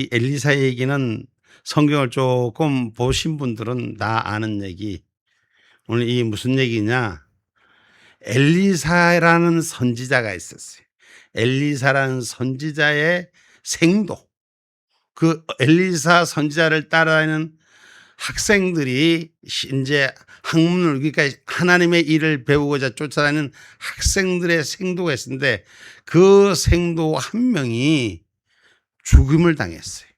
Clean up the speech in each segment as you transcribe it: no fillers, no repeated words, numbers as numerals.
이 엘리사 얘기는 성경을 조금 보신 분들은 다 아는 얘기. 오늘 이 무슨 얘기냐? 엘리사라는 선지자가 있었어요. 엘리사라는 선지자의 생도. 그 엘리사 선지자를 따라다니는 학생들이 이제 학문을, 그러니까 하나님의 일을 배우고자 쫓아다니는 학생들의 생도가 있었는데, 그 생도 한 명이 죽음을 당했어요.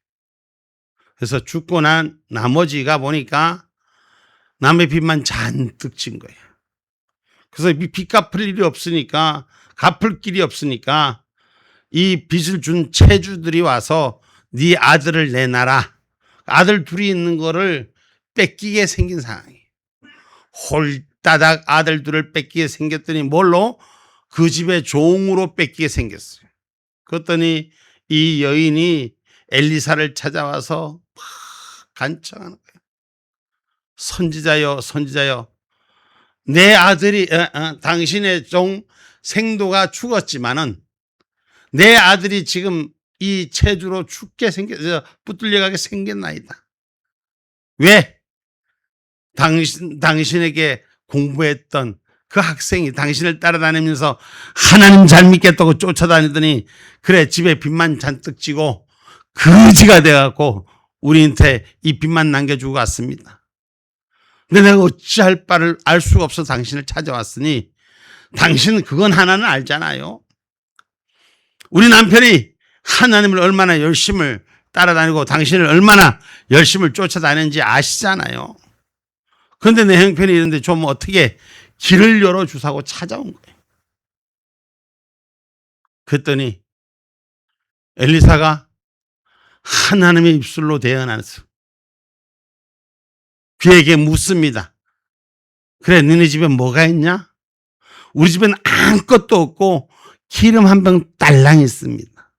그래서 죽고 난 나머지가 보니까 남의 빚만 잔뜩 진 거예요. 그래서 이 빚 갚을 일이 없으니까, 갚을 길이 없으니까 이 빚을 준 채주들이 와서 네 아들을 내놔라. 아들 둘이 있는 거를 뺏기게 생긴 상황이에요. 홀따닥 아들 둘을 뺏기게 생겼더니 뭘로? 그 집의 종으로 뺏기게 생겼어요. 그랬더니 이 여인이 엘리사를 찾아와서 막 간청하는 거예요. 선지자여, 선지자여, 내 아들이 당신의 종 생도가 죽었지만은 내 아들이 지금 이 체주로 죽게 생겨서 붙들려가게 생겼나이다. 왜? 당신에게 공부했던 그 학생이 당신을 따라다니면서 하나님 잘 믿겠다고 쫓아다니더니, 그래 집에 빚만 잔뜩 지고 거지가 돼갖고 우리한테 이 빚만 남겨주고 갔습니다. 근데 내가 어찌할 바를 알 수가 없어 당신을 찾아왔으니, 당신은 그건 하나는 알잖아요. 우리 남편이 하나님을 얼마나 열심을 따라다니고 당신을 얼마나 열심을 쫓아다녔는지 아시잖아요. 그런데 내 형편이 이런데 좀 어떻게 길을 열어주사고 찾아온 거예요. 그랬더니 엘리사가 하나님의 입술로 대언하면서 그에게 묻습니다. 그래, 너네 집에 뭐가 있냐? 우리 집엔 아무것도 없고 기름 한 병 딸랑 있습니다.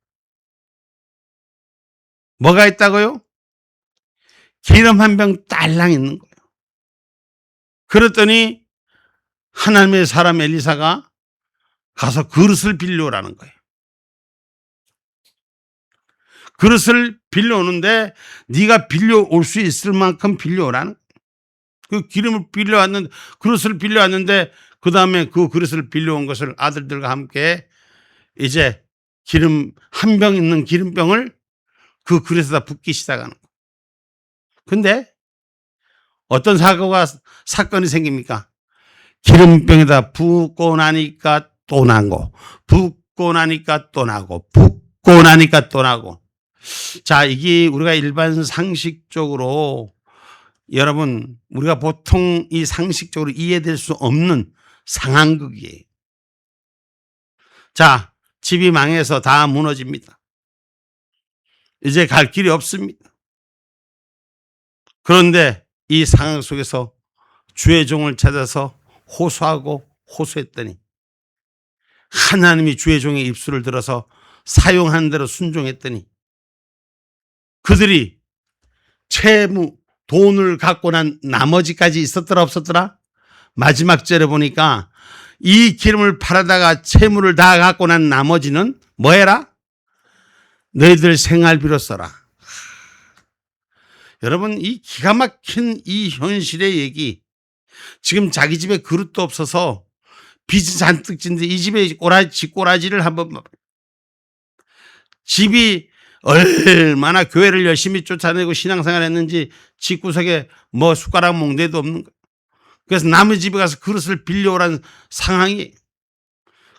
뭐가 있다고요? 기름 한 병 딸랑 있는 거예요. 그랬더니 하나님의 사람 엘리사가 가서 그릇을 빌려오라는 거예요. 그릇을 빌려오는데 네가 빌려올 수 있을 만큼 빌려오라는 거예요. 그 기름을 빌려왔는데, 그릇을 빌려왔는데, 그 다음에 그 그릇을 빌려온 것을 아들들과 함께 이제 기름 한 병 있는 기름병을 그 그릇에다 붓기 시작하는 거예요. 근데 어떤 사건이 생깁니까? 기름병에다 붓고 나니까 또 나고, 붓고 나니까 또 나고, 붓고 나니까 또 나고. 자, 이게 우리가 일반 상식적으로, 여러분, 우리가 보통 이 상식적으로 이해될 수 없는 상황극이에요. 자, 집이 망해서 다 무너집니다. 이제 갈 길이 없습니다. 그런데 이 상황 속에서 주의 종을 찾아서 호소하고 호소했더니 하나님이 주의 종의 입술을 들어서 사용한 대로 순종했더니 그들이 채무, 돈을 갖고 난 나머지까지 있었더라 없었더라? 마지막 절에 보니까 이 기름을 팔아다가 채무를 다 갖고 난 나머지는 뭐 해라? 너희들 생활비로 써라. 여러분, 이 기가 막힌 이 현실의 얘기, 지금 자기 집에 그릇도 없어서 빚이 잔뜩 진데 이 집에 꼬라지를 한번 봐봐요. 집이 얼마나 교회를 열심히 쫓아내고 신앙생활 했는지 집구석에 뭐 숟가락 몽대도 없는 거예요. 그래서 남의 집에 가서 그릇을 빌려오라는 상황이에요.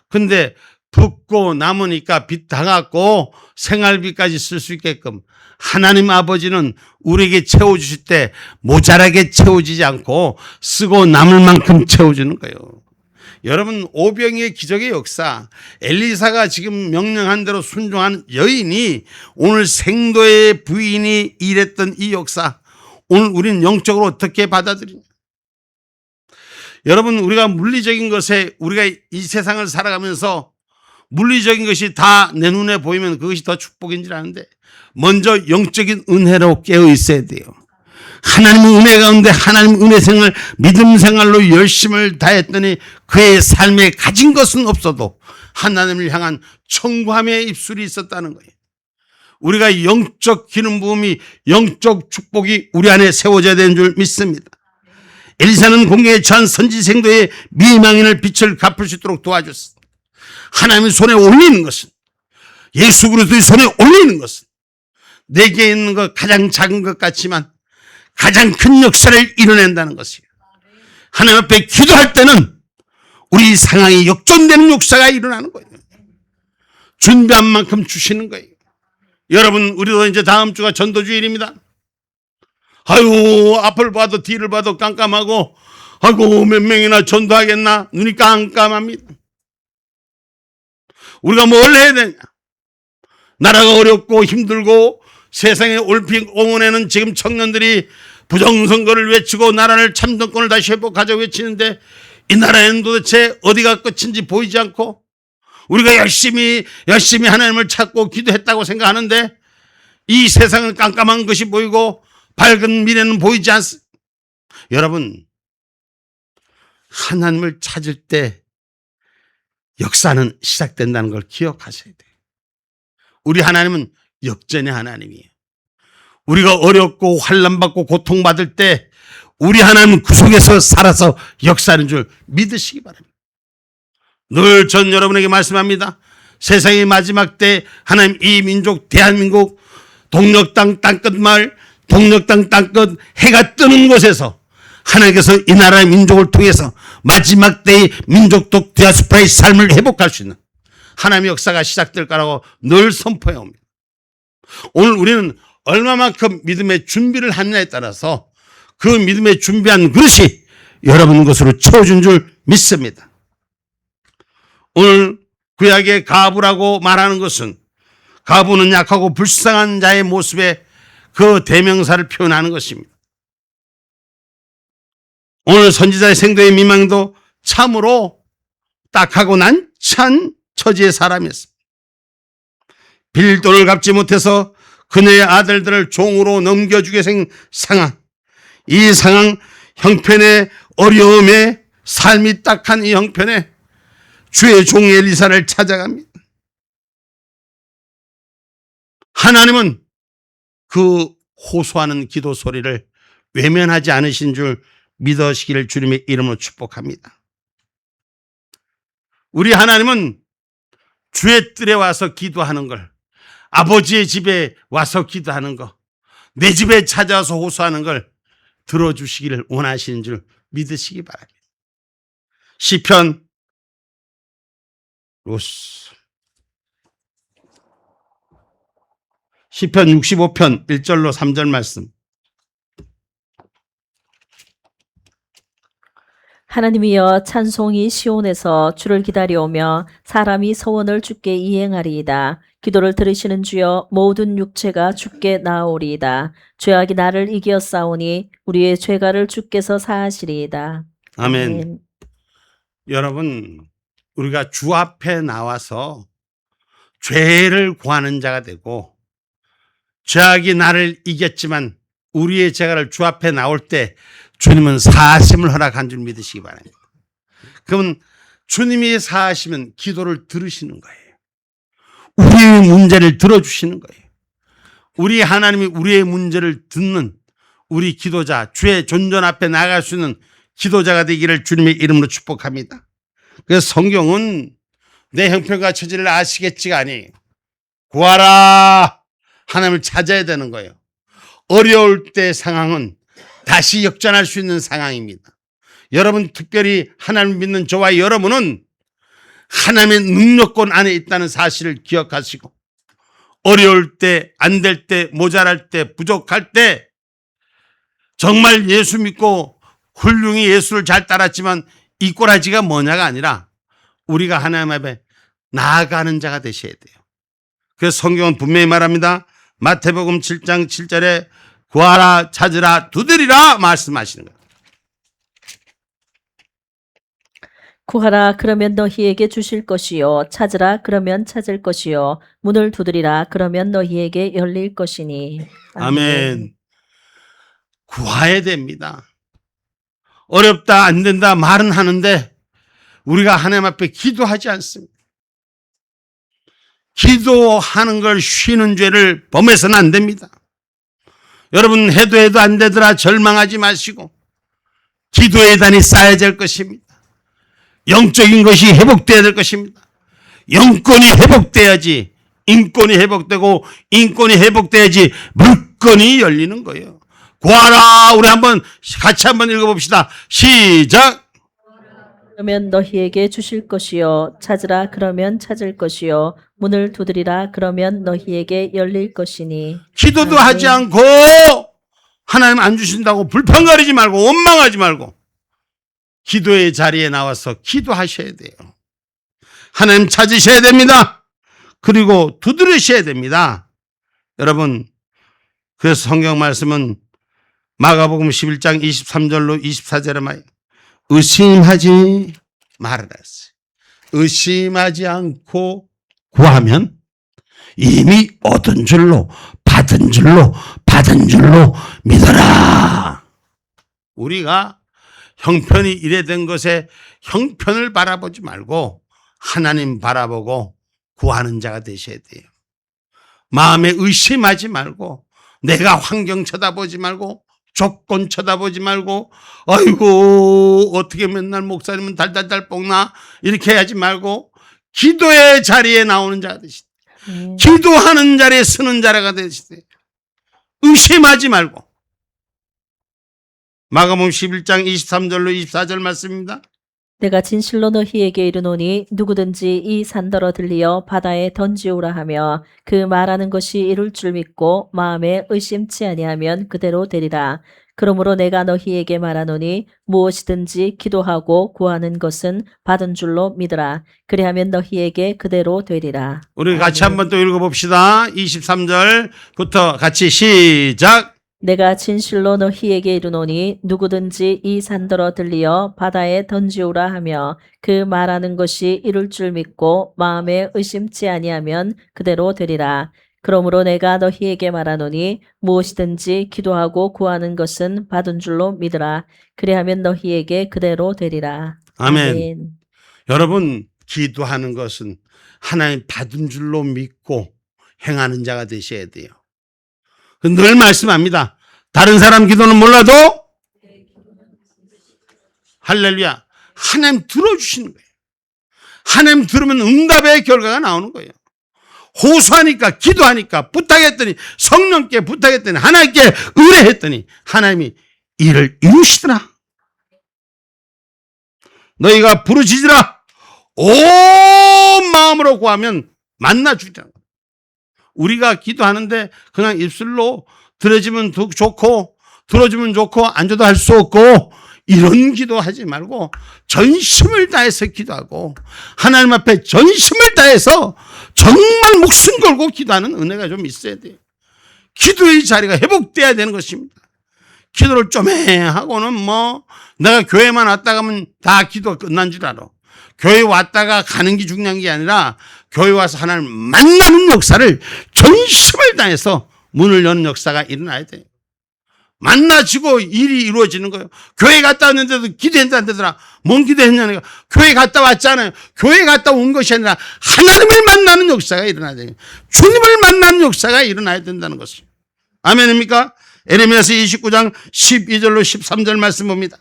근데 붓고 남으니까 빚 다 갚고 생활비까지 쓸 수 있게끔 하나님 아버지는 우리에게 채워주실 때 모자라게 채워지지 않고 쓰고 남을 만큼 채워주는 거예요. 여러분, 오병이의 기적의 역사, 엘리사가 지금 명령한 대로 순종한 여인이 오늘 생도의 부인이 일했던 이 역사, 오늘 우리는 영적으로 어떻게 받아들이냐? 여러분, 우리가 물리적인 것에, 우리가 이 세상을 살아가면서 물리적인 것이 다 내 눈에 보이면 그것이 더 축복인 줄 아는데, 먼저 영적인 은혜로 깨어 있어야 돼요. 하나님의 은혜 가운데 하나님 은혜 생활, 믿음 생활로 열심을 다했더니 그의 삶에 가진 것은 없어도 하나님을 향한 청구함의 입술이 있었다는 거예요. 우리가 영적 기름 부음이, 영적 축복이 우리 안에 세워져야 되는 줄 믿습니다. 엘리사는 공경에 처한 선지생도의 미망인을 빛을 갚을 수 있도록 도와줬습니다. 하나님의 손에 올리는 것은, 예수 그리스도의 손에 올리는 것은 내게 있는 것 가장 작은 것 같지만 가장 큰 역사를 이뤄낸다는 것이에요. 하나님 앞에 기도할 때는 우리 상황이 역전되는 역사가 일어나는 거예요. 준비한 만큼 주시는 거예요. 여러분, 우리도 이제 다음 주가 전도주일입니다. 아유, 앞을 봐도 뒤를 봐도 깜깜하고, 아이고, 몇 명이나 전도하겠나? 눈이 깜깜합니다. 우리가 뭘 해야 되냐? 나라가 어렵고 힘들고 세상에 올피공원에는 지금 청년들이 부정선거를 외치고 나라를 참정권을 다시 회복하자고 외치는데, 이 나라에는 도대체 어디가 끝인지 보이지 않고 우리가 열심히 하나님을 찾고 기도했다고 생각하는데 이 세상은 깜깜한 것이 보이고 밝은 미래는 보이지 않습니다. 여러분, 하나님을 찾을 때 역사는 시작된다는 걸 기억하셔야 돼요. 우리 하나님은 역전의 하나님이에요. 우리가 어렵고 환난받고 고통받을 때 우리 하나님은 그 속에서 살아서 역사하는 줄 믿으시기 바랍니다. 늘 전 여러분에게 말씀합니다. 세상의 마지막 때 하나님 이 민족 대한민국 동력당 땅끝 마을, 동력당 땅끝 해가 뜨는 곳에서 하나님께서 이 나라의 민족을 통해서 마지막 때의 민족적 디아스포라의 삶을 회복할 수 있는 하나님의 역사가 시작될 거라고 늘 선포해 옵니다. 오늘 우리는 얼마만큼 믿음의 준비를 하느냐에 따라서 그 믿음의 준비한 그릇이 여러분 것으로 채워준 줄 믿습니다. 오늘 구약의 가부라고 말하는 것은, 가부는 약하고 불쌍한 자의 모습에 그 대명사를 표현하는 것입니다. 오늘 선지자의 생도의 미망도 참으로 딱하고 난처한 처지의 사람이었습니다. 빌 돈을 갚지 못해서 그녀의 아들들을 종으로 넘겨주게 생 상황, 이 상황, 형편의 어려움에 삶이 딱한 이 형편에 주의 종 엘리사를 찾아갑니다. 하나님은 그 호소하는 기도 소리를 외면하지 않으신 줄 믿으시기를 주님의 이름으로 축복합니다. 우리 하나님은 주의 뜰에 와서 기도하는 걸, 아버지의 집에 와서 기도하는 거, 내 집에 찾아와서 호소하는 걸 들어주시기를 원하시는 줄 믿으시기 바랍니다. 시편 65편 1절로 3절 말씀. 하나님이여, 찬송이 시온에서 주를 기다려오며 사람이 서원을 주께 이행하리이다. 기도를 들으시는 주여, 모든 육체가 주께 나아오리이다. 죄악이 나를 이기었사오니 우리의 죄가를 주께서 사하시리이다. 아멘. 여러분, 우리가 주 앞에 나와서 죄를 구하는 자가 되고, 죄악이 나를 이겼지만 우리의 죄가를 주 앞에 나올 때 주님은 사하심을 허락한 줄 믿으시기 바랍니다. 그러면 주님이 사하시면 기도를 들으시는 거예요. 우리의 문제를 들어주시는 거예요. 우리 하나님이 우리의 문제를 듣는 우리 기도자, 주의 존전 앞에 나갈 수 있는 기도자가 되기를 주님의 이름으로 축복합니다. 그래서 성경은 내 형편과 처지를 아시겠지가 아니에요. 구하라, 하나님을 찾아야 되는 거예요. 어려울 때 상황은 다시 역전할 수 있는 상황입니다. 여러분, 특별히 하나님을 믿는 저와 여러분은 하나님의 능력권 안에 있다는 사실을 기억하시고, 어려울 때, 안 될 때, 모자랄 때, 부족할 때 정말 예수 믿고 훌륭히 예수를 잘 따랐지만 이 꼬라지가 뭐냐가 아니라 우리가 하나님 앞에 나아가는 자가 되셔야 돼요. 그래서 성경은 분명히 말합니다. 마태복음 7장 7절에 구하라, 찾으라, 두드리라 말씀하시는 거예요. 구하라, 그러면 너희에게 주실 것이요. 찾으라, 그러면 찾을 것이요. 문을 두드리라, 그러면 너희에게 열릴 것이니. 아멘. 구해야 됩니다. 어렵다, 안 된다 말은 하는데 우리가 하나님 앞에 기도하지 않습니다. 기도하는 걸 쉬는 죄를 범해서는 안 됩니다. 여러분 해도 안 되더라 절망하지 마시고 기도의 단이 쌓여야 될 것입니다. 영적인 것이 회복돼야 될 것입니다. 영권이 회복돼야지 인권이 회복되고 인권이 회복돼야지 물건이 열리는 거예요. 구하라. 우리 같이 한번 읽어봅시다. 시작. 그러면 너희에게 주실 것이요 찾으라 그러면 찾을 것이요 문을 두드리라 그러면 너희에게 열릴 것이니. 기도도 아멘. 하지 않고 하나님 안 주신다고 불평거리지 말고 원망하지 말고 기도의 자리에 나와서 기도하셔야 돼요. 하나님 찾으셔야 됩니다. 그리고 두드리셔야 됩니다. 여러분 그래서 성경 말씀은 마가복음 11장 23절로 24절에 말 의심하지 말아라 했어요. 의심하지 않고 구하면 이미 얻은 줄로 받은 줄로 믿어라. 우리가 형편이 이래된 것에 형편을 바라보지 말고 하나님 바라보고 구하는 자가 되셔야 돼요. 마음에 의심하지 말고 내가 환경 쳐다보지 말고 조건 쳐다보지 말고 아이고 어떻게 맨날 목사님은 달달달 볶나 이렇게 하지 말고 기도의 자리에 나오는 자가 되시다. 기도하는 자리에 서는 자가 되시다. 의심하지 말고. 마가복음 11장 23절로 24절 말씀입니다. 내가 진실로 너희에게 이르노니 누구든지 이 산더러 들리어 바다에 던지오라 하며 그 말하는 것이 이룰 줄 믿고 마음에 의심치 아니하면 그대로 되리라. 그러므로 내가 너희에게 말하노니 무엇이든지 기도하고 구하는 것은 받은 줄로 믿으라. 그리하면 너희에게 그대로 되리라. 우리 같이 한번 또 읽어봅시다. 23절부터 같이 시작. 내가 진실로 너희에게 이르노니 누구든지 이 산더러 들리어 바다에 던지오라 하며 그 말하는 것이 이룰 줄 믿고 마음에 의심치 아니하면 그대로 되리라. 그러므로 내가 너희에게 말하노니 무엇이든지 기도하고 구하는 것은 받은 줄로 믿으라. 그리하면 너희에게 그대로 되리라. 아멘. 여러분 기도하는 것은 하나님 받은 줄로 믿고 행하는 자가 되셔야 돼요. 늘 말씀합니다. 다른 사람 기도는 몰라도 할렐루야. 하나님 들어주시는 거예요. 하나님 들으면 응답의 결과가 나오는 거예요. 호소하니까 기도하니까 부탁했더니 성령께 부탁했더니 하나님께 의뢰했더니 하나님이 이를 이루시더라. 너희가 부르짖으라. 온 마음으로 구하면 만나주리라. 우리가 기도하는데 그냥 입술로 들어주면 좋고 들어주면 좋고 안 줘도 할 수 없고 이런 기도하지 말고 전심을 다해서 기도하고 하나님 앞에 전심을 다해서 정말 목숨 걸고 기도하는 은혜가 좀 있어야 돼요. 기도의 자리가 회복돼야 되는 것입니다. 기도를 좀 하고는 내가 교회만 왔다 가면 다 기도가 끝난 줄 알아. 교회 왔다가 가는 게 중요한 게 아니라 교회 와서 하나님 만나는 역사를 전심을 다해서 문을 여는 역사가 일어나야 돼요. 만나지고 일이 이루어지는 거예요. 교회 갔다 왔는데도 기도했다더라. 뭔 기도했냐니까. 교회 갔다 왔잖아요. 교회 갔다 온 것이 아니라 하나님을 만나는 역사가 일어나야 돼요. 주님을 만나는 역사가 일어나야 된다는 것이에요. 아멘입니까? 에레미야서 29장 12절로 13절 말씀 봅니다.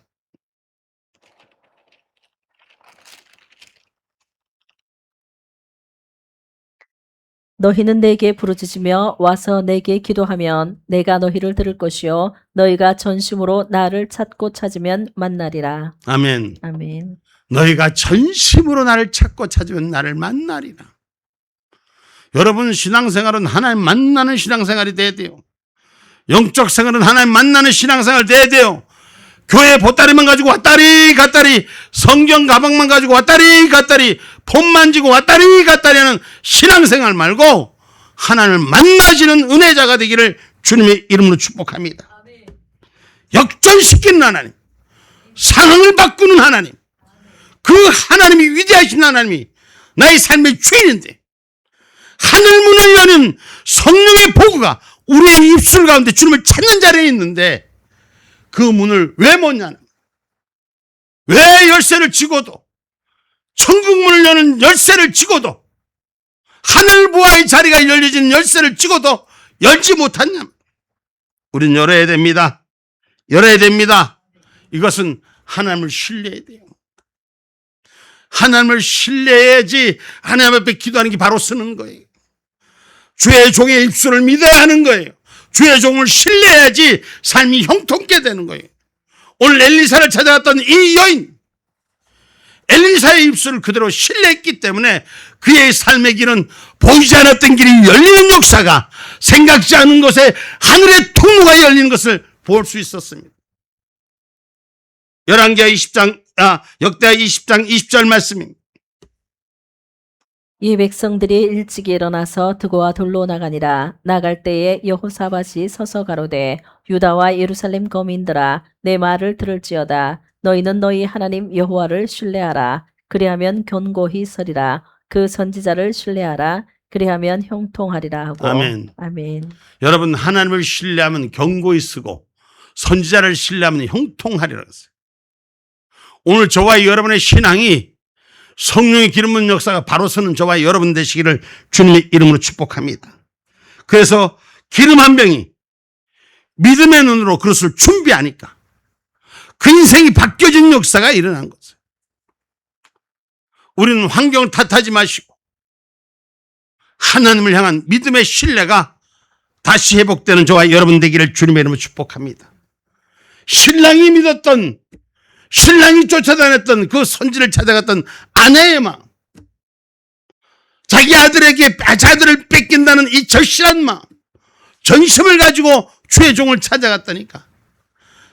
너희는 내게 부르짖으며 와서 내게 기도하면 내가 너희를 들을 것이요 너희가 전심으로 나를 찾고 찾으면 만나리라. 아멘. 아멘. 너희가 전심으로 나를 찾고 찾으면 나를 만나리라. 여러분 신앙생활은 하나님 만나는 신앙생활이 돼야 돼요. 영적 생활은 하나님 만나는 신앙생활 돼야 돼요. 교회 보따리만 가지고 왔다리 갔다리 성경 가방만 가지고 왔다리 갔다리 폰 만지고 왔다리 갔다리 하는 신앙생활 말고 하나님을 만나시는 은혜자가 되기를 주님의 이름으로 축복합니다. 역전시키는 하나님, 상황을 바꾸는 하나님, 그 하나님이 위대하신 하나님이 나의 삶의 주인인데 하늘문을 여는 성령의 보고가 우리의 입술 가운데 주님을 찾는 자리에 있는데 그 문을 왜 못 여는? 왜 열쇠를 쥐고도 천국문을 여는 열쇠를 쥐고도 하늘부와의 자리가 열려진 열쇠를 찍어도 열지 못하냐? 우리는 열어야 됩니다. 열어야 됩니다. 이것은 하나님을 신뢰해야 돼요. 하나님을 신뢰해야지 하나님 앞에 기도하는 게 바로 쓰는 거예요. 주의 종의 입술을 믿어야 하는 거예요. 주의 종을 신뢰해야지 삶이 형통케 되는 거예요. 오늘 엘리사를 찾아갔던 이 여인, 엘리사의 입술을 그대로 신뢰했기 때문에 그의 삶의 길은 보이지 않았던 길이 열리는 역사가, 생각지 않은 곳에 하늘의 통로가 열리는 것을 볼 수 있었습니다. 역대하 20장 20절 말씀입니다. 이 백성들이 일찍 일어나서 드고와 돌로 나가니라. 나갈 때에 여호사밧이 서서 가로되 유다와 예루살렘 거민들아 내 말을 들을지어다. 너희는 너희 하나님 여호와를 신뢰하라. 그리하면 견고히 서리라. 그 선지자를 신뢰하라. 그리하면 형통하리라 하고. 아멘. 아멘. 여러분, 하나님을 신뢰하면 견고히 서고 선지자를 신뢰하면 형통하리라고 했어요. 오늘 저와 여러분의 신앙이 성령의 기름 부은 역사가 바로 서는 저와 여러분 되시기를 주님의 이름으로 축복합니다. 그래서 기름 한 병이 믿음의 눈으로 그것을 준비하니까 그 인생이 바뀌어진 역사가 일어난 거죠. 우리는 환경을 탓하지 마시고 하나님을 향한 믿음의 신뢰가 다시 회복되는 저와 여러분 되기를 주님의 이름으로 축복합니다. 신랑이 믿었던, 신랑이 쫓아다녔던 그 선지를 찾아갔던 아내의 마음, 자기 아들에게 자들을 뺏긴다는 이 절실한 마음, 전심을 가지고 주의 종을 찾아갔다니까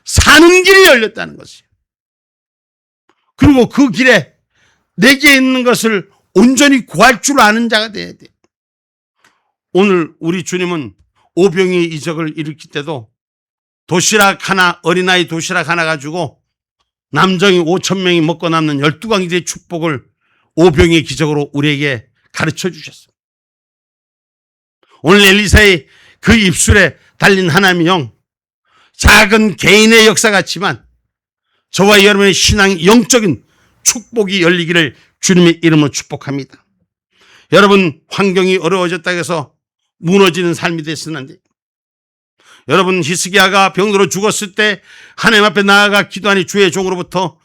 사는 길이 열렸다는 것이에요. 그리고 그 길에 내게 있는 것을 온전히 구할 줄 아는 자가 돼야 돼요. 오늘 우리 주님은 오병이의 이적을 일으킬 때도 도시락 하나, 어린아이 도시락 하나 가지고 남정이 5,000명이 먹고 남는 12광지의 축복을 오병이의 기적으로 우리에게 가르쳐 주셨어요. 오늘 엘리사의 그 입술에 달린 하나님의 영, 작은 개인의 역사 같지만 저와 여러분의 신앙의 영적인 축복이 열리기를 주님의 이름으로 축복합니다. 여러분, 환경이 어려워졌다고 해서 무너지는 삶이 됐었는데, 여러분, 히스기야가 병으로 죽었을 때 하나님 앞에 나아가 기도하니 주의 종으로부터,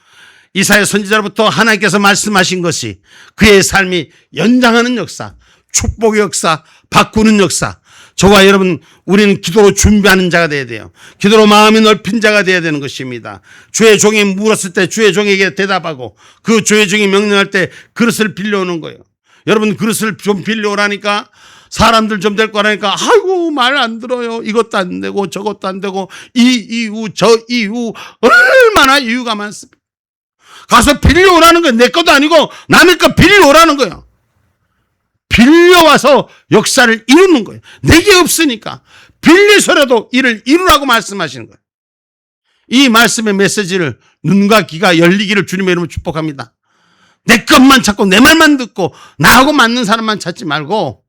이사야 선지자로부터 하나님께서 말씀하신 것이 그의 삶이 연장하는 역사, 축복의 역사, 바꾸는 역사. 저와 여러분, 우리는 기도로 준비하는 자가 되어야 돼요. 기도로 마음이 넓힌 자가 되어야 되는 것입니다. 주의 종이 물었을 때 주의 종에게 대답하고 그 주의 종이 명령할 때 그릇을 빌려오는 거예요. 여러분, 그릇을 좀 빌려오라니까 사람들 좀 될 거라니까 아이고 말 안 들어요. 이것도 안 되고 저것도 안 되고 이 이유 저 이유, 얼마나 이유가 많습니다. 가서 빌려오라는 거예요. 내 것도 아니고 남의 거 빌려오라는 거예요. 빌려와서 역사를 이루는 거예요. 내게 없으니까 빌려서라도 이를 이루라고 말씀하시는 거예요. 이 말씀의 메시지를 눈과 귀가 열리기를 주님의 이름으로 축복합니다. 내 것만 찾고 내 말만 듣고 나하고 맞는 사람만 찾지 말고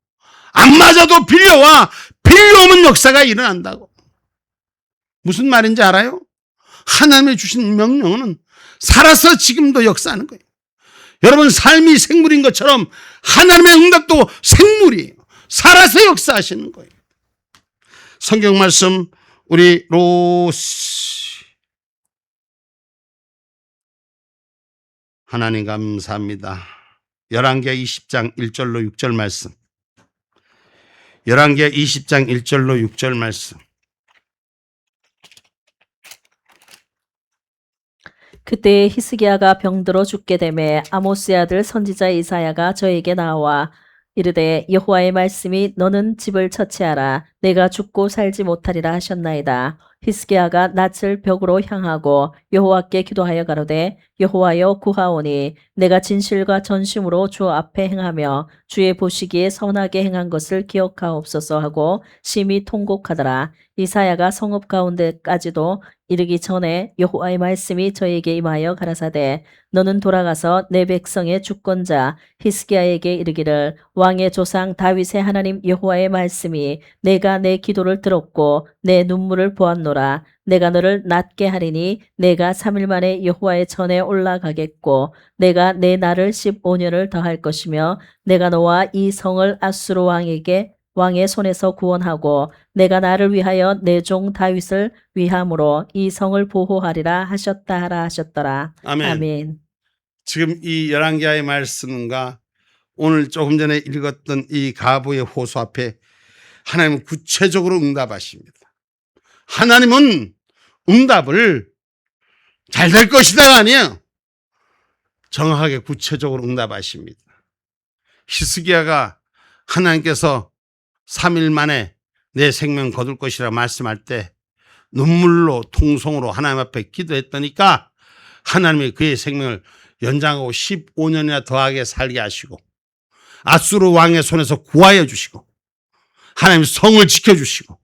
안 맞아도 빌려와. 빌려오면 역사가 일어난다고. 무슨 말인지 알아요? 하나님이 주신 명령은 살아서 지금도 역사하는 거예요. 여러분, 삶이 생물인 것처럼 하나님의 응답도 생물이에요. 살아서 역사하시는 거예요. 성경 말씀 우리 하나님 감사합니다. 열왕기하 20장 1절로 6절 말씀. 열왕기하 20장 1절로 6절 말씀. 그때 히스기야가 병들어 죽게 되매 아모스의 아들 선지자 이사야가 저에게 나와 이르되 여호와의 말씀이 너는 집을 처치하라. 내가 죽고 살지 못하리라 하셨나이다. 히스기야가 낯을 벽으로 향하고 여호와께 기도하여 가로되 여호와여 구하오니 내가 진실과 전심으로 주 앞에 행하며 주의 보시기에 선하게 행한 것을 기억하옵소서 하고 심히 통곡하더라. 이사야가 성읍 가운데까지도 이르기 전에 여호와의 말씀이 저에게 임하여 가라사대 너는 돌아가서 내 백성의 주권자 히스기야에게 이르기를 왕의 조상 다윗의 하나님 여호와의 말씀이 내가 내 기도를 들었고 내 눈물을 보았노라. 내가 너를 낫게 하리니 내가 3일 만에 여호와의 전에 올라가겠고 내가 내 날을 15년을 더할 것이며 내가 너와 이 성을 아수르 왕의 손에서 구원하고 내가 나를 위하여 내 종 다윗을 위함으로 이 성을 보호하리라 하셨다 하라 하셨더라. 아멘. 아멘. 지금 이 열왕기하의 말씀과 오늘 조금 전에 읽었던 이 가부의 호소 앞에 하나님은 구체적으로 응답하십니다. 하나님은 응답을 잘 될 것이다가 아니에요. 정확하게 구체적으로 응답하십니다. 히스기야가 하나님께서 3일 만에 내 생명 거둘 것이라 말씀할 때 눈물로 통성으로 하나님 앞에 기도했더니까 하나님이 그의 생명을 연장하고 15년이나 더하게 살게 하시고 아수르 왕의 손에서 구하여 주시고 하나님 성을 지켜주시고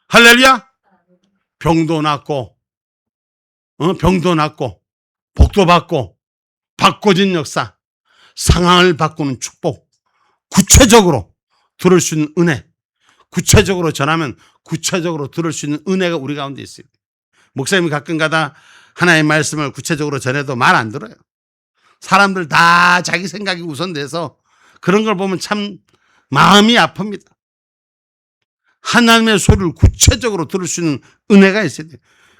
할렐루야. 병도 낫고 복도 받고 바꿔진 역사, 상황을 바꾸는 축복, 구체적으로 들을 수 있는 은혜, 구체적으로 전하면 구체적으로 들을 수 있는 은혜가 우리 가운데 있어요. 목사님이 가끔가다 하나님의 말씀을 구체적으로 전해도 말 안 들어요. 사람들 다 자기 생각이 우선돼서 그런 걸 보면 참 마음이 아픕니다. 하나님의 소리를 구체적으로 들을 수 있는 은혜가 있어야 돼요.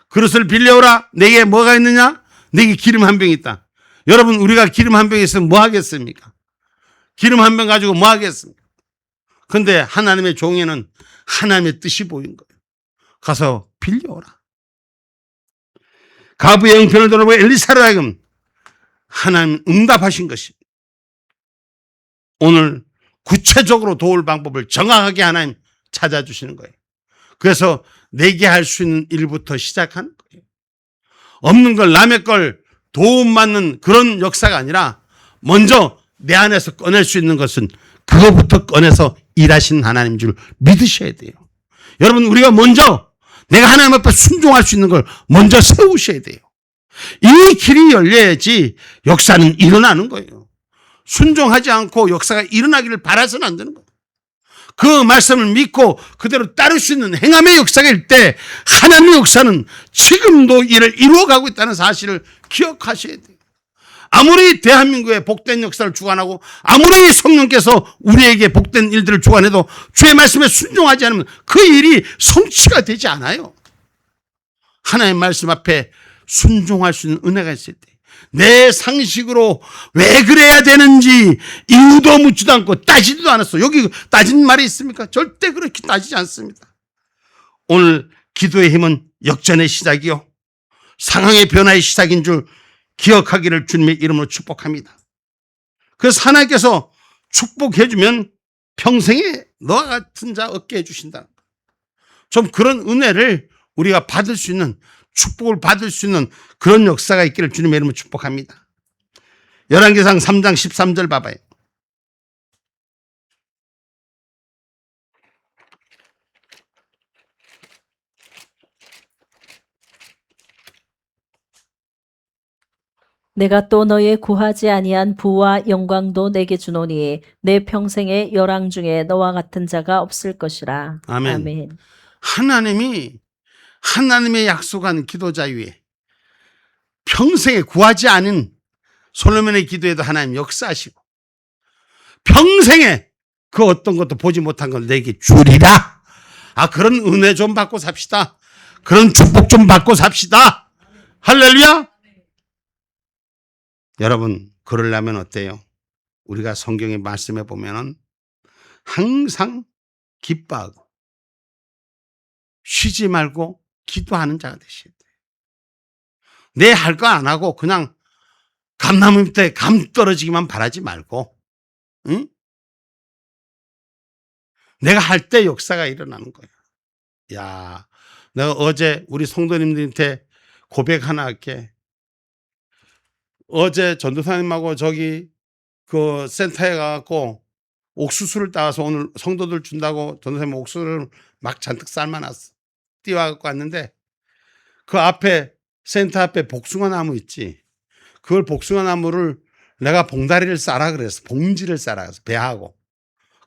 그릇을 빌려오라. 내게 뭐가 있느냐? 내게 기름 한 병이 있다. 여러분, 우리가 기름 한 병이 있으면 뭐 하겠습니까? 기름 한 병 가지고 뭐 하겠습니까? 그런데 하나님의 종에는 하나님의 뜻이 보인 거예요. 가서 빌려오라. 가부의 형편을 돌아보고 엘리사를 하여금 하나님 응답하신 것입니다. 오늘 구체적으로 도울 방법을 정확하게 하나님 찾아주시는 거예요. 그래서 내게 할 수 있는 일부터 시작하는 거예요. 없는 걸 남의 걸 도움받는 그런 역사가 아니라 먼저 내 안에서 꺼낼 수 있는 것은 그거부터 꺼내서 일하신 하나님 줄 믿으셔야 돼요. 여러분, 우리가 먼저 내가 하나님 앞에 순종할 수 있는 걸 먼저 세우셔야 돼요. 이 길이 열려야지 역사는 일어나는 거예요. 순종하지 않고 역사가 일어나기를 바라서는 안 되는 거예요. 그 말씀을 믿고 그대로 따를 수 있는 행함의 역사가 일 때 하나님의 역사는 지금도 이를 이루어가고 있다는 사실을 기억하셔야 돼요. 아무리 대한민국에 복된 역사를 주관하고 아무리 성령께서 우리에게 복된 일들을 주관해도 주의 말씀에 순종하지 않으면 그 일이 성취가 되지 않아요. 하나님의 말씀 앞에 순종할 수 있는 은혜가 있을 때 내 상식으로 왜 그래야 되는지 이유도 묻지도 않고 따지지도 않았어. 여기 따진 말이 있습니까? 절대 그렇게 따지지 않습니다. 오늘 기도의 힘은 역전의 시작이요, 상황의 변화의 시작인 줄 기억하기를 주님의 이름으로 축복합니다. 그래서 하나님께서 축복해 주면 평생에 너와 같은 자 얻게 해주신다. 좀 그런 은혜를 우리가 받을 수 있는, 축복을 받을 수 있는 그런 역사가 있기를 주님의 이름으로 축복합니다. 열왕기상 3장 13절 봐봐요. 내가 또 너의 구하지 아니한 부와 영광도 내게 주노니 내 평생의 열왕 중에 너와 같은 자가 없을 것이라. 아멘. 아멘. 하나님이 하나님의 약속한 기도자 위에 평생에 구하지 않은 솔로몬의 기도에도 하나님 역사하시고 평생에 그 어떤 것도 보지 못한 걸 내게 주리라. 그런 은혜 좀 받고 삽시다. 그런 축복 좀 받고 삽시다. 할렐루야. 여러분, 그러려면 어때요? 우리가 성경의 말씀에 보면은 항상 기뻐하고 쉬지 말고 기도하는 자가 되셔야 돼요. 내 할 거 안 하고 그냥 감나무 밑에 감 떨어지기만 바라지 말고, 응? 내가 할 때 역사가 일어나는 거야. 야, 내가 어제 우리 성도님들한테 고백 하나 할게. 어제 전도사님하고 저기 그 센터에 가갖고 옥수수를 따와서 오늘 성도들 준다고 전도사님 옥수수를 막 잔뜩 삶아놨어. 띄워갖고 왔는데 그 앞에 센터 앞에 복숭아 나무 있지. 그걸 복숭아 나무를 내가 봉다리를 싸라 그랬어. 봉지를 싸라 그래서 배하고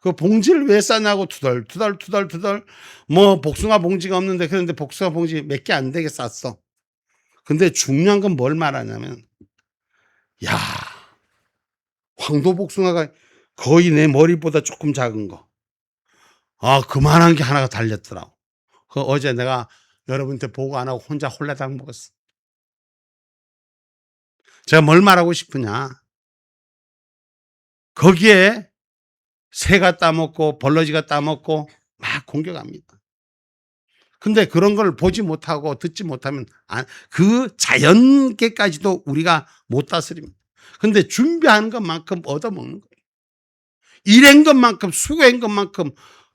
그 봉지를 왜 싸냐고 투덜투덜 뭐 복숭아 봉지가 없는데 그런데 복숭아 봉지 몇 개 안 되게 쌌어. 근데 중요한 건 뭘 말하냐면 야, 황도 복숭아가 거의 내 머리보다 조금 작은 거. 그만한 게 하나가 달렸더라고. 어제 내가 여러분한테 보고 안 하고 혼자 홀라당 먹었어. 제가 뭘 말하고 싶으냐. 거기에 새가 따먹고 벌러지가 따먹고 막 공격합니다. 근데 그런 걸 보지 못하고 듣지 못하면 그 자연계까지도 우리가 못 다스립니다. 근데 준비한 것만큼 얻어먹는 거예요. 일한 것만큼 수고한 것만큼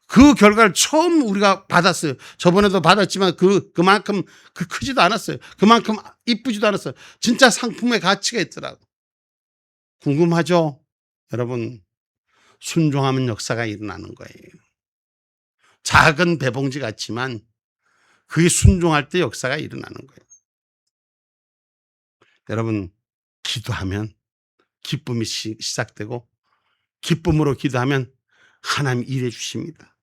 그 결과를 처음 우리가 받았어요. 저번에도 받았지만 그만큼 크지도 않았어요. 그만큼 이쁘지도 않았어요. 진짜 상품의 가치가 있더라고. 궁금하죠? 여러분, 순종하면 역사가 일어나는 거예요. 작은 배봉지 같지만 그게 순종할 때 역사가 일어나는 거예요. 여러분, 기도하면 기쁨이 시작되고 기쁨으로 기도하면 하나님 일해 주십니다.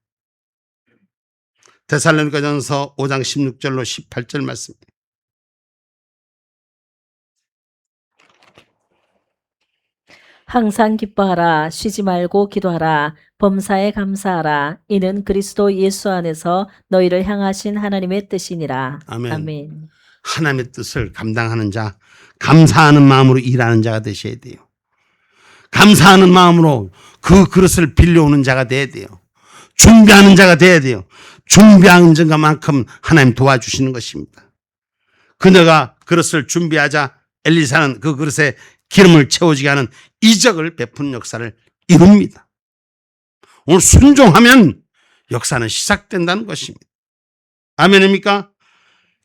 데살로니가전서 5장 16절로 18절 말씀입니다. 항상 기뻐하라. 쉬지 말고 기도하라. 범사에 감사하라. 이는 그리스도 예수 안에서 너희를 향하신 하나님의 뜻이니라. 아멘. 아멘. 하나님의 뜻을 감당하는 자, 감사하는 마음으로 일하는 자가 되셔야 돼요. 감사하는 마음으로 그 그릇을 빌려오는 자가 돼야 돼요. 준비하는 자가 돼야 돼요. 준비하는 자만큼 하나님 도와주시는 것입니다. 그녀가 그릇을 준비하자 엘리사는 그 그릇에 기름을 채워지게 하는 이적을 베푸는 역사를 이룹니다. 오늘 순종하면 역사는 시작된다는 것입니다. 아멘입니까?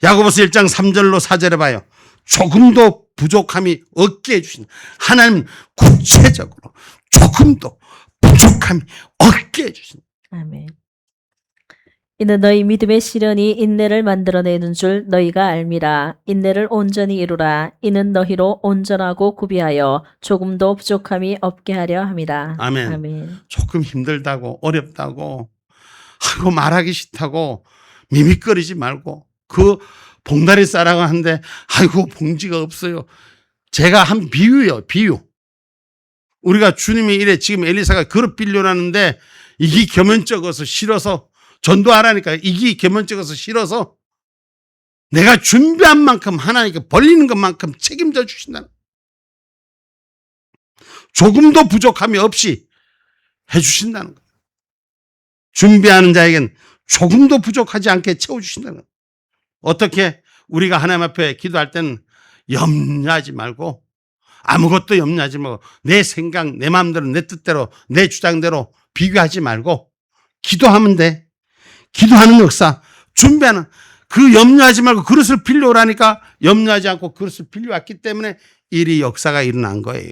야고보서 1장 3절로 4절에 봐요. 조금도 부족함이 없게 해주신다. 하나님 구체적으로 조금도 부족함이 없게 해주신다. 아멘. 이는 너희 믿음의 시련이 인내를 만들어내는 줄 너희가 알미라. 인내를 온전히 이루라. 이는 너희로 온전하고 구비하여 조금도 부족함이 없게 하려 함이라. 아멘. 아멘. 조금 힘들다고 어렵다고 하고 말하기 싫다고 미미거리지 말고 그 봉다리 싸라고 하는데 아이고 봉지가 없어요. 제가 한 비유요. 비유. 우리가 주님이 이래 지금 엘리사가 그릇 빌려놨는데 이게 겸연쩍어서 싫어서 전도하라니까 이게 겸연쩍어서 싫어서 내가 준비한 만큼 하나님께 벌리는 것만큼 책임져 주신다는, 조금도 부족함이 없이 해주신다는 거예요. 준비하는 자에겐 조금도 부족하지 않게 채워주신다는 거예요. 어떻게? 우리가 하나님 앞에 기도할 때는 염려하지 말고 아무것도 염려하지 말고 내 생각, 내 마음대로, 내 뜻대로, 내 주장대로 비교하지 말고 기도하면 돼. 기도하는 역사, 준비하는, 그 염려하지 말고 그릇을 빌려오라니까 염려하지 않고 그릇을 빌려왔기 때문에 이 역사가 일어난 거예요.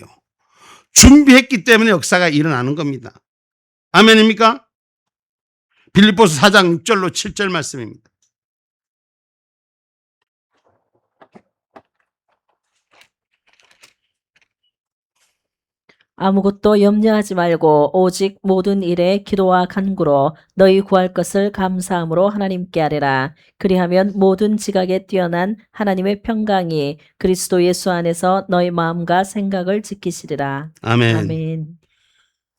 준비했기 때문에 역사가 일어나는 겁니다. 아멘입니까? 빌립보서 4장 6절로 7절 말씀입니다. 아무것도 염려하지 말고 오직 모든 일에 기도와 간구로 너희 구할 것을 감사함으로 하나님께 아뢰라. 그리하면 모든 지각에 뛰어난 하나님의 평강이 그리스도 예수 안에서 너희 마음과 생각을 지키시리라. 아멘. 아멘.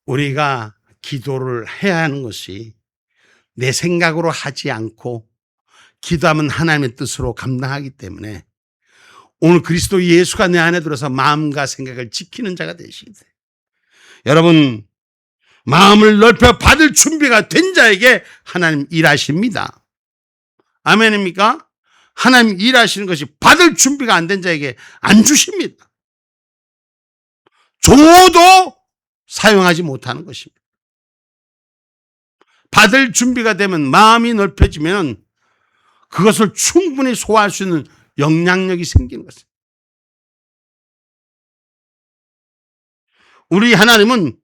우리가 기도를 해야 하는 것이 내 생각으로 하지 않고 기도하면 하나님의 뜻으로 감당하기 때문에 오늘 그리스도 예수가 내 안에 들어서 마음과 생각을 지키는 자가 되시게 돼요. 여러분, 마음을 넓혀 받을 준비가 된 자에게 하나님 일하십니다. 아멘입니까? 하나님 일하시는 것이 받을 준비가 안 된 자에게 안 주십니다. 줘도 사용하지 못하는 것입니다. 받을 준비가 되면, 마음이 넓혀지면 그것을 충분히 소화할 수 있는 영향력이 생기는 것입니다. 우리 하나님은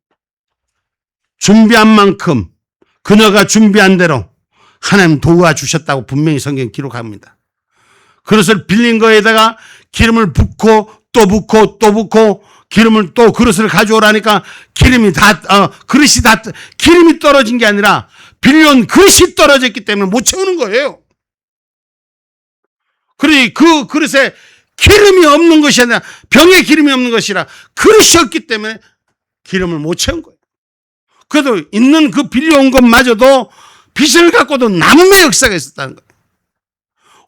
준비한 만큼 그녀가 준비한 대로 하나님 도와주셨다고 분명히 성경 기록합니다. 그릇을 빌린 거에다가 기름을 붓고 또 붓고 또 붓고 기름을 또 그릇을 가져오라니까 그릇이 다 기름이 떨어진 게 아니라 빌려온 그릇이 떨어졌기 때문에 못 채우는 거예요. 그러니 그 그릇에 기름이 없는 것이 아니라 병에 기름이 없는 것이라 그릇이 없기 때문에 기름을 못 채운 거예요. 그래도 있는 그 빌려온 것마저도 빚을 갖고도 남음의 역사가 있었다는 거예요.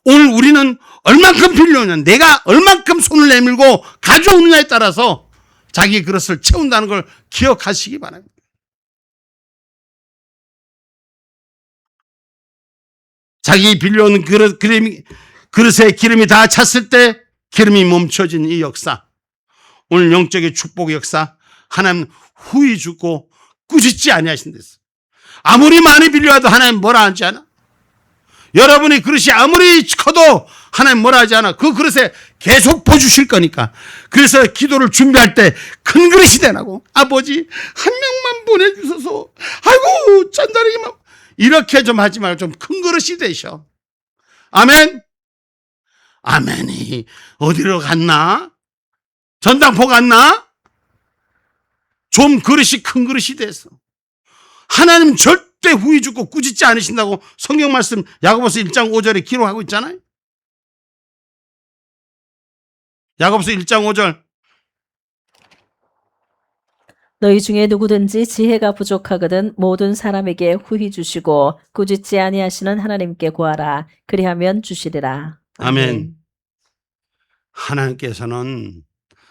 오늘 우리는 얼만큼 빌려오냐, 내가 얼만큼 손을 내밀고 가져오느냐에 따라서 자기 그릇을 채운다는 걸 기억하시기 바랍니다. 자기 빌려온 그릇에 기름이 다 찼을 때 기름이 멈춰진 이 역사, 오늘 영적의 축복의 역사, 하나님 후히 주고 꾸짖지 아니하신댔어. 아무리 많이 빌려와도 하나님 뭐라 하지 않아? 여러분의 그릇이 아무리 커도 하나님 뭐라 하지 않아. 그 그릇에 계속 보주실 거니까. 그래서 기도를 준비할 때 큰 그릇이 되라고. 아버지 한 명만 보내주소서. 아이고 전달이만. 이렇게 좀 하지 말고 좀 큰 그릇이 되셔. 아멘. 아멘이 어디로 갔나? 전당포 갔나? 좀 그릇이 큰 그릇이 돼서 하나님 절대 후히 주고 꾸짖지 않으신다고 성경 말씀 야고보서 1장 5절에 기록하고 있잖아요. 야고보서 1장 5절. 너희 중에 누구든지 지혜가 부족하거든 모든 사람에게 후히 주시고 꾸짖지 아니하시는 하나님께 구하라. 그리하면 주시리라. 아멘. 하나님께서는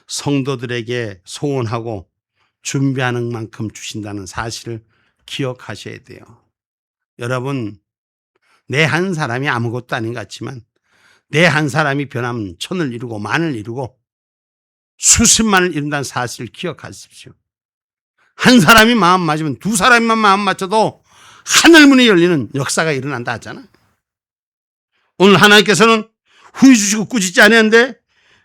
성도들에게 소원하고 준비하는 만큼 주신다는 사실을 기억하셔야 돼요. 여러분, 내 한 사람이 아무것도 아닌 것 같지만 내 한 사람이 변하면 천을 이루고 만을 이루고 수십만을 이룬다는 사실을 기억하십시오. 한 사람이 마음 맞으면 두 사람만 마음 맞춰도 하늘문이 열리는 역사가 일어난다 하잖아. 오늘 하나님께서는 후히 주시고 꾸짖지 않았는데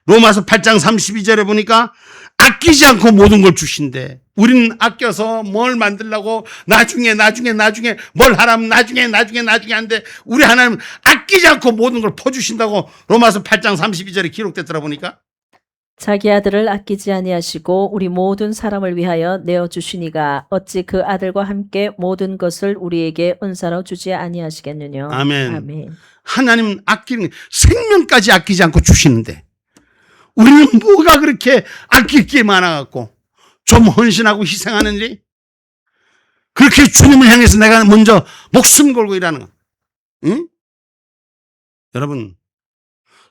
로마서 8장 32절에 보니까 아끼지 않고 모든 걸 주신대. 우리는 아껴서 뭘 만들려고 나중에 뭘 하라면 나중에 하는데 우리 하나님은 아끼지 않고 모든 걸 퍼주신다고 로마서 8장 32절에 기록됐더라 보니까. 자기 아들을 아끼지 아니하시고 우리 모든 사람을 위하여 내어 주시니가 어찌 그 아들과 함께 모든 것을 우리에게 은사로 주지 아니하시겠느냐. 아멘. 아멘. 하나님은 아끼는 생명까지 아끼지 않고 주시는데 우리는 뭐가 그렇게 아낄 게 많아갖고 좀 헌신하고 희생하는 일이 그렇게 주님을 향해서 내가 먼저 목숨 걸고 일하는 거. 응? 여러분,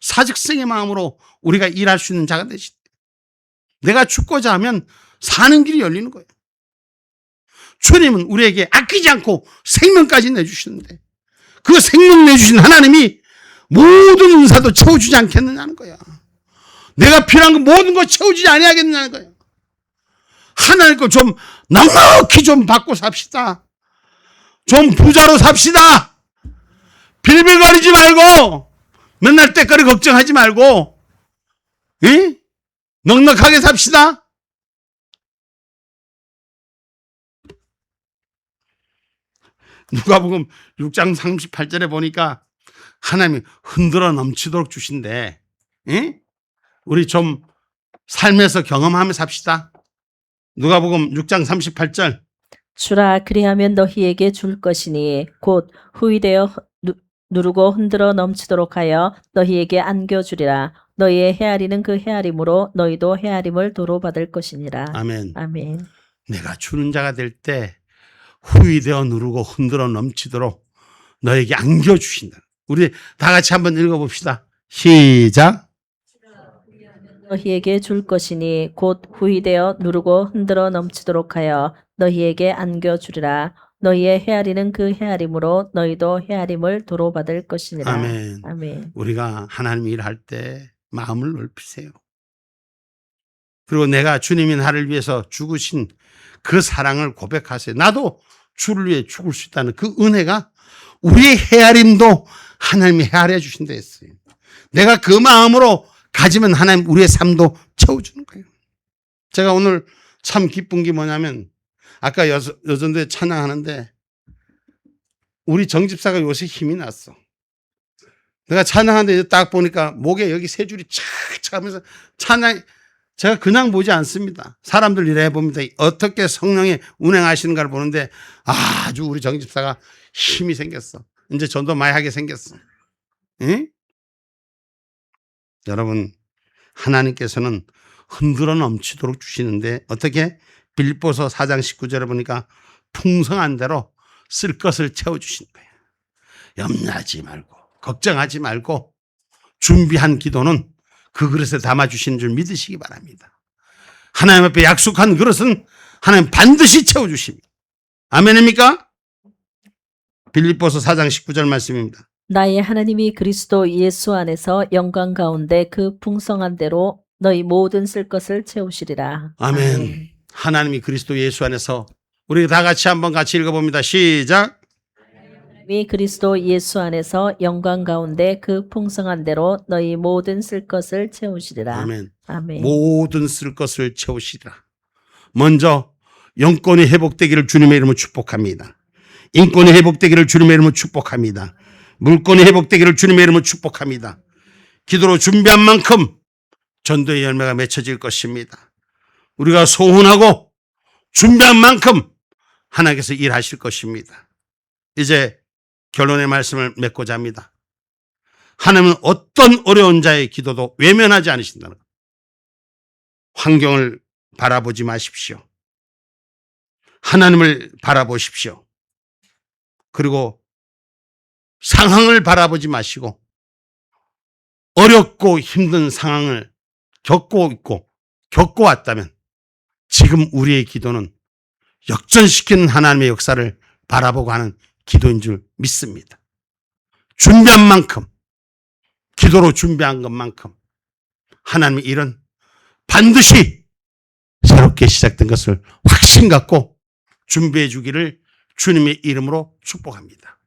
사직생의 마음으로 우리가 일할 수 있는 자가 되시다. 내가 죽고자 하면 사는 길이 열리는 거예요. 주님은 우리에게 아끼지 않고 생명까지 내주시는데 그 생명 내주신 하나님이 모든 은사도 채워주지 않겠느냐는 거야. 내가 필요한 거 모든 거 채워주지 아니하겠느냐는 거야. 하나님 거 좀 넉넉히 좀 받고 삽시다. 좀 부자로 삽시다. 빌빌거리지 말고 맨날 때거리 걱정하지 말고 넉넉하게 삽시다. 누가복음 6장 38절에 보니까 하나님이 흔들어 넘치도록 주신대. 우리 좀 삶에서 경험하며 삽시다. 누가복음 6장 38절. 주라 그리하면 너희에게 줄 것이니 곧 후히되어 누르고 흔들어 넘치도록 하여 너희에게 안겨주리라. 너희의 헤아리는 그 헤아림으로 너희도 헤아림을 도로 받을 것이니라. 아멘. 아멘. 내가 주는 자가 될 때 후히되어 누르고 흔들어 넘치도록 너에게 안겨주신다. 우리 다 같이 한번 읽어봅시다. 시작. 너희에게 줄 것이니 곧 후히되어 누르고 흔들어 넘치도록 하여 너희에게 안겨주리라. 너희의 헤아리는 그 헤아림으로 너희도 헤아림을 도로 받을 것이니라. 아멘. 아멘. 우리가 하나님 일할 때 마음을 넓히세요. 그리고 내가 주님이 나를 위해서 죽으신 그 사랑을 고백하세요. 나도 주를 위해 죽을 수 있다는 그 은혜가 우리의 헤아림도 하나님이 헤아려 주신다 했어요. 내가 그 마음으로 가지면 하나님 우리의 삶도 채워주는 거예요. 제가 오늘 참 기쁜 게 뭐냐면 아까 여전도에 찬양하는데 우리 정집사가 요새 힘이 났어. 내가 찬양하는데 딱 보니까 목에 여기 세 줄이 착착 하면서 제가 그냥 보지 않습니다. 사람들 일을 해봅니다. 어떻게 성령이 운행하시는가를 보는데 아주 우리 정집사가 힘이 생겼어. 이제 전도 많이 하게 생겼어. 응? 여러분, 하나님께서는 흔들어 넘치도록 주시는데 어떻게? 빌립보서 4장 19절에 보니까 풍성한 대로 쓸 것을 채워주시는 거예요. 염려하지 말고 걱정하지 말고 준비한 기도는 그 그릇에 담아주시는 줄 믿으시기 바랍니다. 하나님 앞에 약속한 그릇은 하나님 반드시 채워주십니다. 아멘입니까? 빌립보서 4장 19절 말씀입니다. 나의 하나님이 그리스도 예수 안에서 영광 가운데 그 풍성한 대로 너희 모든 쓸 것을 채우시리라. 아멘. 하나님이 그리스도 예수 안에서 우리 다 같이 한번 같이 읽어봅니다. 시작. 하나님이 그리스도 예수 안에서 영광 가운데 그 풍성한 대로 너희 모든 쓸 것을 채우시리라. 아멘. 아멘. 모든 쓸 것을 채우시리라. 먼저 영권이 회복되기를 주님의 이름으로 축복합니다. 인권이 회복되기를 주님의 이름으로 축복합니다. 물권이 회복되기를 주님의 이름으로 축복합니다. 기도로 준비한 만큼 전도의 열매가 맺혀질 것입니다. 우리가 소원하고 준비한 만큼 하나님께서 일하실 것입니다. 이제 결론의 말씀을 맺고자 합니다. 하나님은 어떤 어려운 자의 기도도 외면하지 않으신다는 것. 환경을 바라보지 마십시오. 하나님을 바라보십시오. 그리고 상황을 바라보지 마시고 어렵고 힘든 상황을 겪어왔다면 지금 우리의 기도는 역전시키는 하나님의 역사를 바라보고 하는 기도인 줄 믿습니다. 준비한 만큼, 기도로 준비한 것만큼 하나님의 일은 반드시 새롭게 시작된 것을 확신 갖고 준비해 주기를 주님의 이름으로 축복합니다.